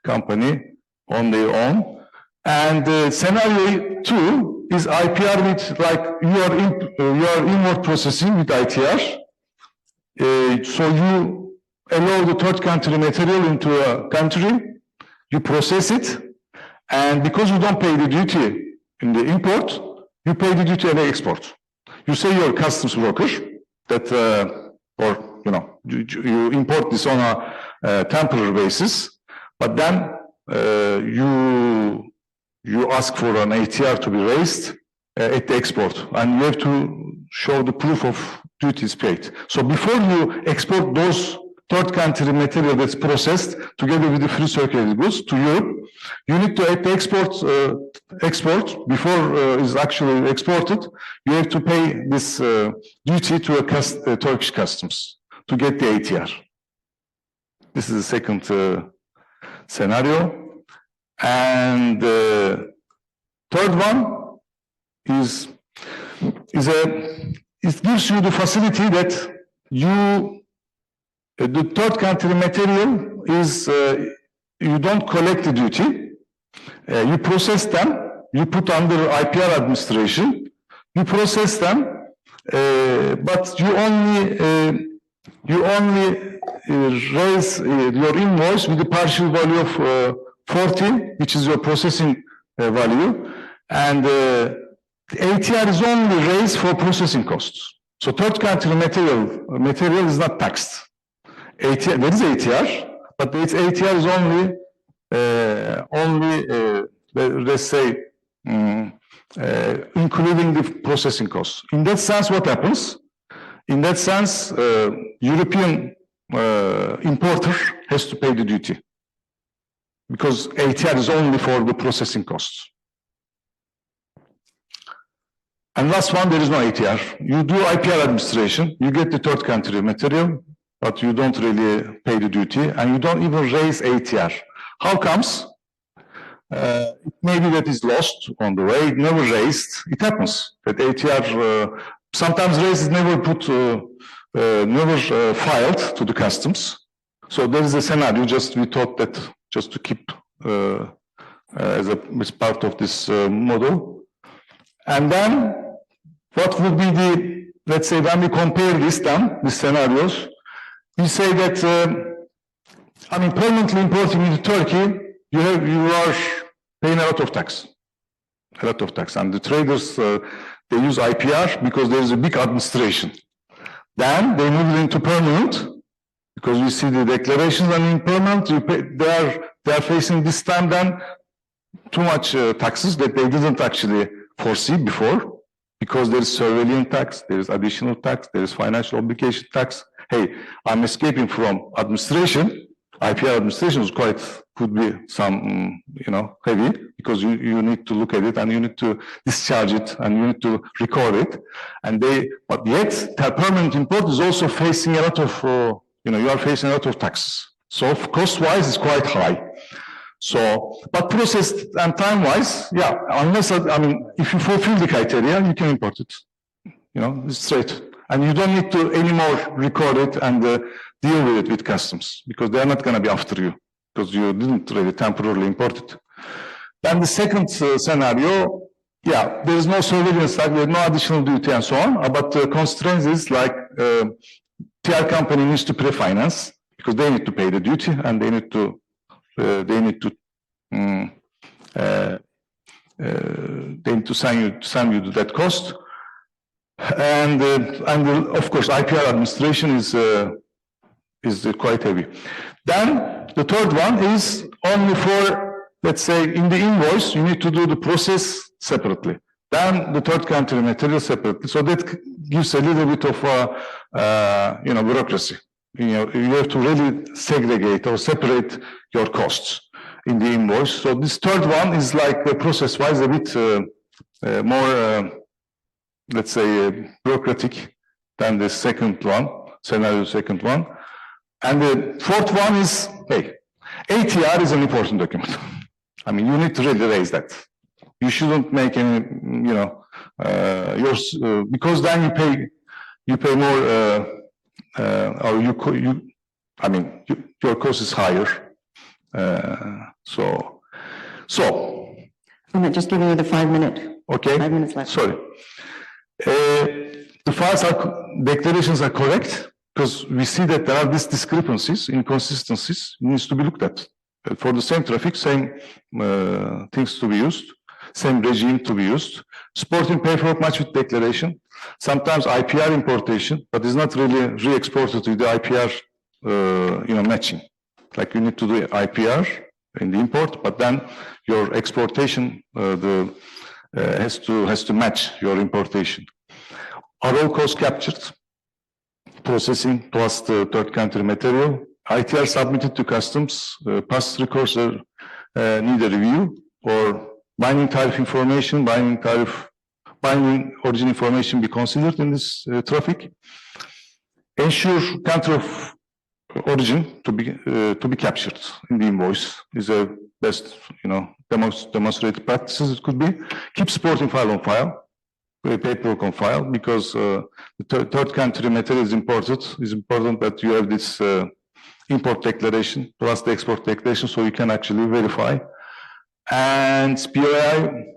company on their own. And scenario 2 is IPR with like you are inward processing with ITR. So you allow the third country material into a country, you process it, and because you don't pay the duty in the import, you pay the duty in the export. You say you're a customs broker that, or you import this on a temporary basis, but then you ask for an ATR to be raised at the export, and you have to show the proof of duties paid. So before you export those third country material that's processed together with the free circulated goods to Europe, you need to at the export before it's actually exported, you have to pay this duty to a Turkish customs to get the ATR. This is the second scenario. And the third one is it gives you the facility that the third country material is you don't collect the duty, you process them, you put under IPR administration, you process them, but you only raise your invoice with the partial value of 40, which is your processing value, and the ATR is only raised for processing costs. So third country material is not taxed. ATR, there is ATR, but its ATR is only let's say including the processing costs. In that sense, what happens? In that sense, European importer has to pay the duty because ATR is only for the processing costs. And last one, there is no ATR. You do IPR administration, you get the third country material, but you don't really pay the duty, and you don't even raise ATR. How comes? Maybe that is lost on the way, never raised. It happens that ATR sometimes raised, never filed to the customs. So there is a scenario. We thought that just to keep as part of this model. And then what would be the, let's say, when we compare these scenarios, we say that, permanently importing into Turkey, you are paying a lot of tax. And the traders, they use IPR because there is a big administration. Then they move it into permanent, because we see the declarations, and in permanent, they are facing this time then too much taxes that they didn't actually foresee before, because there is surveillance tax, there is additional tax, there is financial obligation tax. Hey, I'm escaping from administration. IPR administration could be some, heavy, because you need to look at it and you need to discharge it and you need to record it. But yet, the permanent import is also facing a lot of, you are facing a lot of taxes. So cost-wise, it's quite high. So, but process and time-wise, yeah, unless, if you fulfill the criteria, you can import it. It's straight. And you don't need to anymore record it and deal with it with customs, because they're not going to be after you, because you didn't really temporarily import it. Then the second scenario, yeah, there is no surveillance tax, there is no additional duty and so on, but the constraints is like TR company needs to pre-finance, because they need to pay the duty and they need to send you that cost. And of course, IPR administration is quite heavy. Then the third one is only for, let's say, in the invoice, you need to do the process separately. Then the third country material separately. So that gives a little bit of, bureaucracy. You have to really segregate or separate your costs in the invoice. So this third one is like process-wise a bit more, let's say, bureaucratic than the second one, scenario second one. And the fourth one is, hey, ATR is an important document. You need to really raise that. You shouldn't make any, because then you pay more or your cost is higher. So, I'm just giving you the 5 minute. okay. 5 minutes left. Sorry. The files declarations are correct because we see that there are these discrepancies, inconsistencies, needs to be looked at. For the same traffic, same things to be used, same regime to be used. Sporting paperwork match with declaration. Sometimes IPR importation, but it's not really re-exported to the IPR, matching. Like you need to do IPR in the import, but then your exportation has to match your importation. Are all costs captured? Processing plus the third country material. ITR submitted to customs. Past records need a review, or binding tariff information, binding origin information be considered in this traffic. Ensure country of origin to be captured in the invoice is a best, demonstrated practices. It could be keep supporting file on file, paperwork on file, because the third country material is imported. It's important that you have this import declaration plus the export declaration, so you can actually verify. And POI,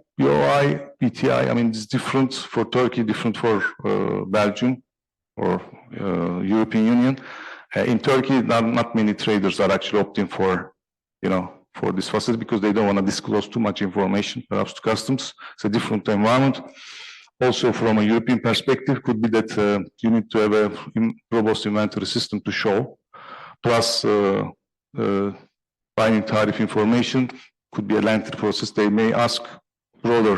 PTI. It's different for Turkey, different for Belgium or European Union. In Turkey, not many traders are actually opting for, for this facility because they don't want to disclose too much information, perhaps to customs. It's a different environment. Also, from a European perspective, could be that you need to have a robust inventory system to show, plus binding tariff information. Could be a lengthy process. They may ask broader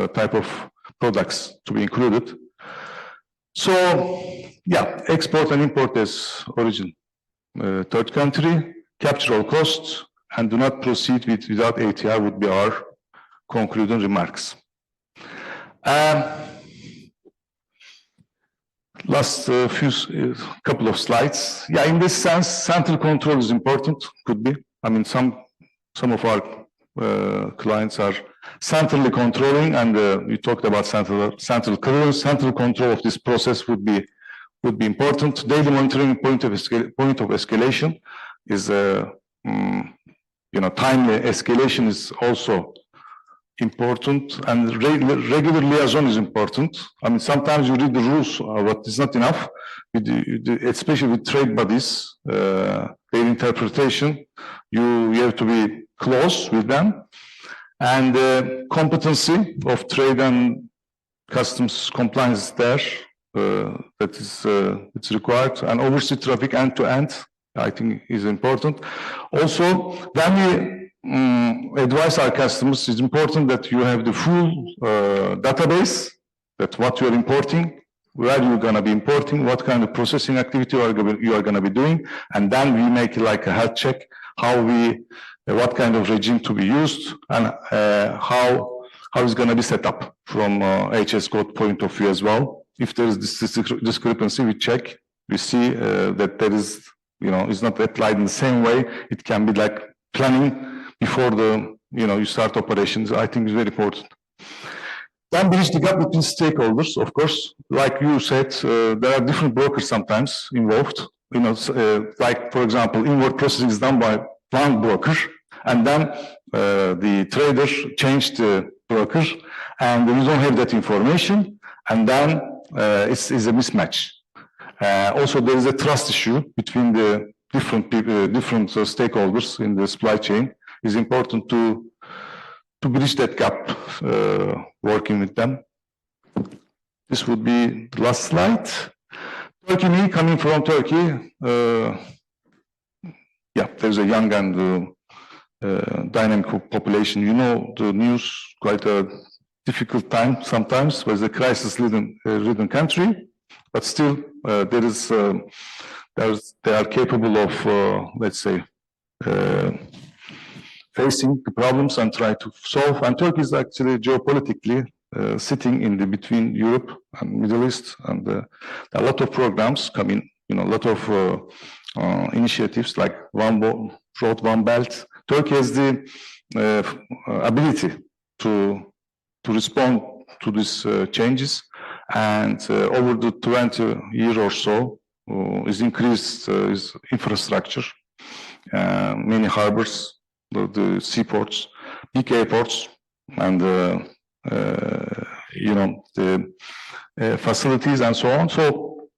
type of products to be included. So, yeah, export and import as origin. Third country, capture all costs, and do not proceed without ATR would be our concluding remarks. Last couple of slides. Yeah, in this sense, central control is important. Could be. Some of our clients are centrally controlling, and we talked about central clearance. Central control of this process would be important. Daily monitoring point of escalation is timely escalation is also important, and regular liaison is important. Sometimes you read the rules, but it's not enough, especially with trade bodies, their interpretation. You have to be close with them, and competency of trade and customs compliance there, that is it's required, and overseas traffic end to end, I think, is important. Also, when we advise our customers, it's important that you have the full database, that what you're importing, where you're going to be importing, what kind of processing activity you are going to be doing, and then we make like a health check, what kind of regime to be used, and how it's going to be set up from HS code point of view as well. If there is this discrepancy, we check, we see that there is, it's not applied in the same way. It can be like planning before you start operations. I think is very important. Then bridge the gap between stakeholders, of course. Like you said, there are different brokers sometimes involved. Like, for example, inward processing is done by one broker, and then the trader changed the broker, and you don't have that information, and then it's a mismatch. Also, there is a trust issue between the different people, different stakeholders in the supply chain. It's important to bridge that gap, working with them. This would be the last slide. Turkey, me coming from Turkey. Yeah, there's a young and dynamic population. The news, quite a difficult time sometimes, was a crisis-ridden country, but still they are capable of, let's say, facing the problems and try to solve. And Turkey is actually geopolitically sitting in the between Europe and Middle East, and there are a lot of programs coming. A lot of initiatives like One Road, One Belt. Turkey has the ability to respond to these changes, and over the 20 years or so, is increased is infrastructure, many harbors, the seaports, big airports, and the facilities and so on. So,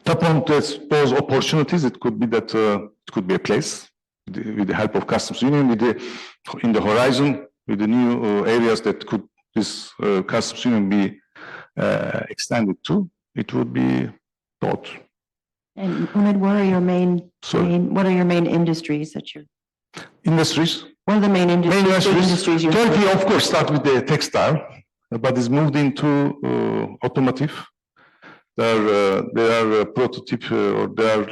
upon those opportunities, it could be that it could be a place with the help of customs union, in the horizon, with the new areas that could this customs union be extended to. It would be thought. And Ahmed, what are your main industries that you're? Industries. What are the main industries you're? Turkey, of course, start with the textile, but is moved into automotive. They are a prototype, or they are,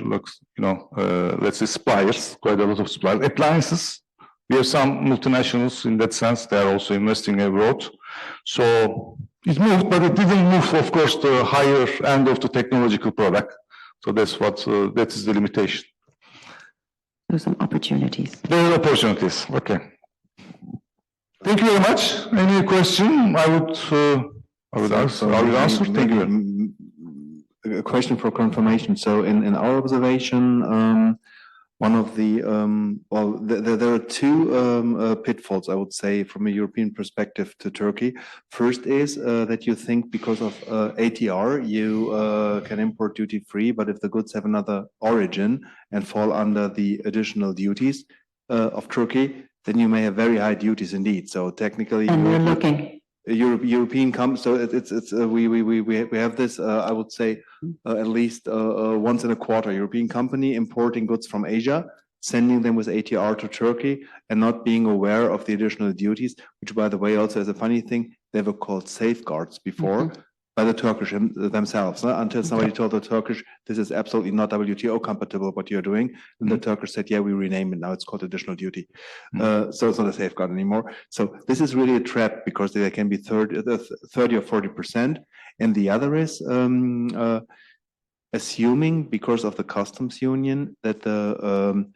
let's say, suppliers. Quite a lot of suppliers. Appliances. We have some multinationals in that sense. They are also investing abroad. So it moved, but it didn't move, of course, to the higher end of the technological product. So that's that is the limitation. There's some opportunities. There are opportunities. Okay. Thank you very much. Any question? I would answer. Thank you. A question for confirmation. So in our observation, one of the there are two pitfalls, I would say, from a European perspective to Turkey. First is that you think because of ATR you can import duty free, but if the goods have another origin and fall under the additional duties of Turkey, then you may have very high duties indeed. So technically, and we're looking. European so we have this I would say at least once in a quarter, European company importing goods from Asia, sending them with ATR to Turkey and not being aware of the additional duties, which by the way also is a funny thing, they were called safeguards before by the Turkish themselves, until somebody told the Turkish, this is absolutely not WTO compatible what you're doing. And the Turkish said, yeah, we rename it now, it's called additional duty. So it's not a safeguard anymore. So this is really a trap because they can be 30 or 40%. And the other is assuming because of the customs union that the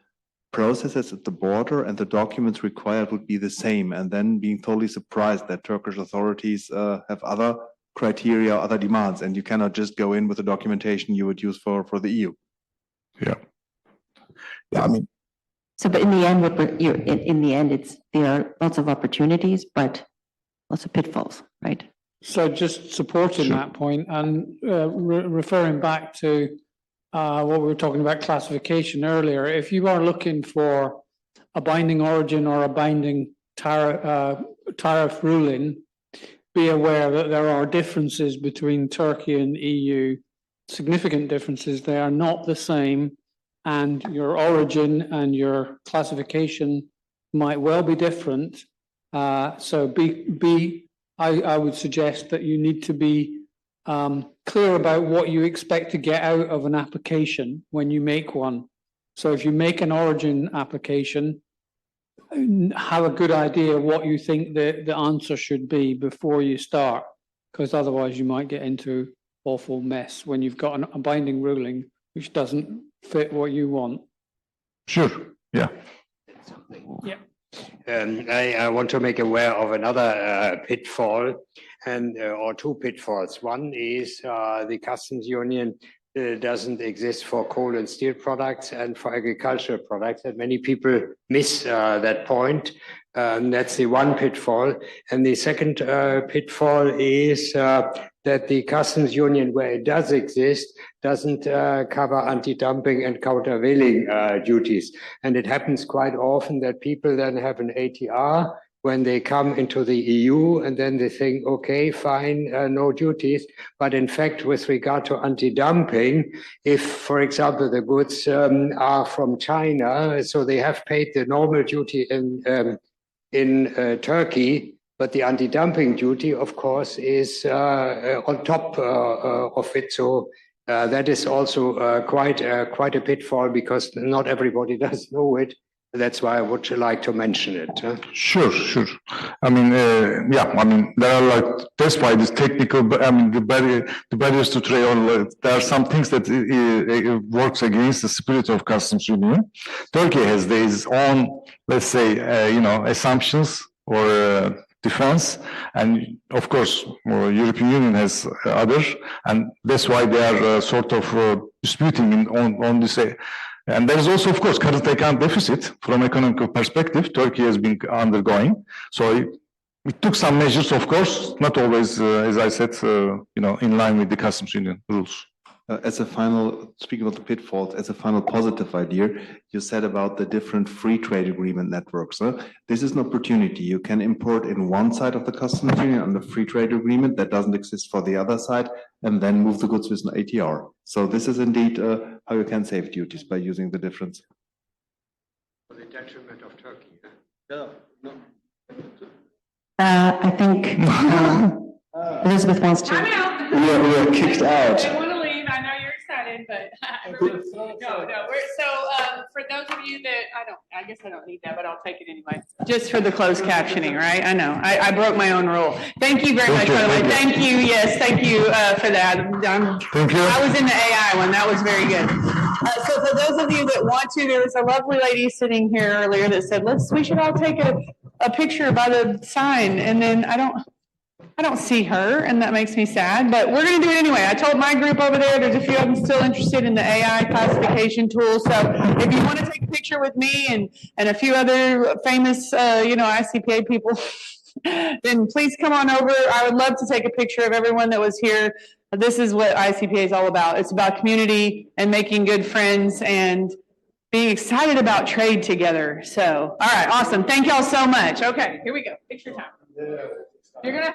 processes at the border and the documents required would be the same, and then being totally surprised that Turkish authorities have other criteria, other demands, and you cannot just go in with the documentation you would use for the EU. Yeah, I mean. So, but in the end, there are lots of opportunities, but lots of pitfalls, right? So just supporting that point and referring back to what we were talking about classification earlier, if you are looking for a binding origin or a binding tariff ruling, be aware that there are differences between Turkey and EU, significant differences. They are not the same, and your origin and your classification might well be different. So I would suggest that you need to be clear about what you expect to get out of an application when you make one. So if you make an origin application, have a good idea what you think the answer should be before you start, because otherwise you might get into awful mess when you've got a binding ruling which doesn't fit what you want. Sure, yeah. Yeah. I want to make aware of another pitfall or two pitfalls. One is the customs union doesn't exist for coal and steel products and for agricultural products, and many people miss that point. That's the one pitfall. And the second pitfall is that the customs union, where it does exist, doesn't cover anti-dumping and countervailing duties. And it happens quite often that people then have an ATR when they come into the EU, and then they think, okay, fine, no duties. But in fact, with regard to anti-dumping, if, for example, the goods are from China, so they have paid the normal duty in Turkey, but the anti-dumping duty, of course, is on top of it. So that is also quite a pitfall, because not everybody does know it. That's why I would like to mention it. Sure. I mean, there are that's why this technical, the barriers to trade, there are some things that works against the spirit of customs union. Turkey has its own, let's say, assumptions or defense, and of course, European Union has other, and that's why they are sort of disputing on this. And there is also, of course, current account deficit from economic perspective. Turkey has been undergoing, so it took some measures, of course, not always, as I said, in line with the customs union rules. As a final, speaking of the pitfalls, as a final positive idea, you said about the different free trade agreement networks. This is an opportunity. You can import in one side of the customs union on the free trade agreement that doesn't exist for the other side, and then move the goods with an ATR. So this is indeed how you can save duties by using the difference. For the detriment of Turkey. I think Elizabeth wants to. We are kicked out. I want to leave. I know you're excited, but for those of you that I guess I don't need that, but I'll take it anyway. Just for the closed captioning, right? I know. I broke my own rule. Thank you very much, by the way. Thank you. Yes, thank you for that. Thank you. I was in the AI one. That was very good. So for those of you that want to, there was a lovely lady sitting here earlier that said, we should all take a picture by the sign, and then I don't see her, and that makes me sad, but we're going to do it anyway. I told my group over there, there's a few of them still interested in the AI classification tool. So if you want to take a picture with me and a few other famous, ICPA people, then please come on over. I would love to take a picture of everyone that was here. This is what ICPA is all about. It's about community and making good friends and being excited about trade together. So, all right, awesome. Thank y'all so much. Okay, here we go. Picture time. You're going to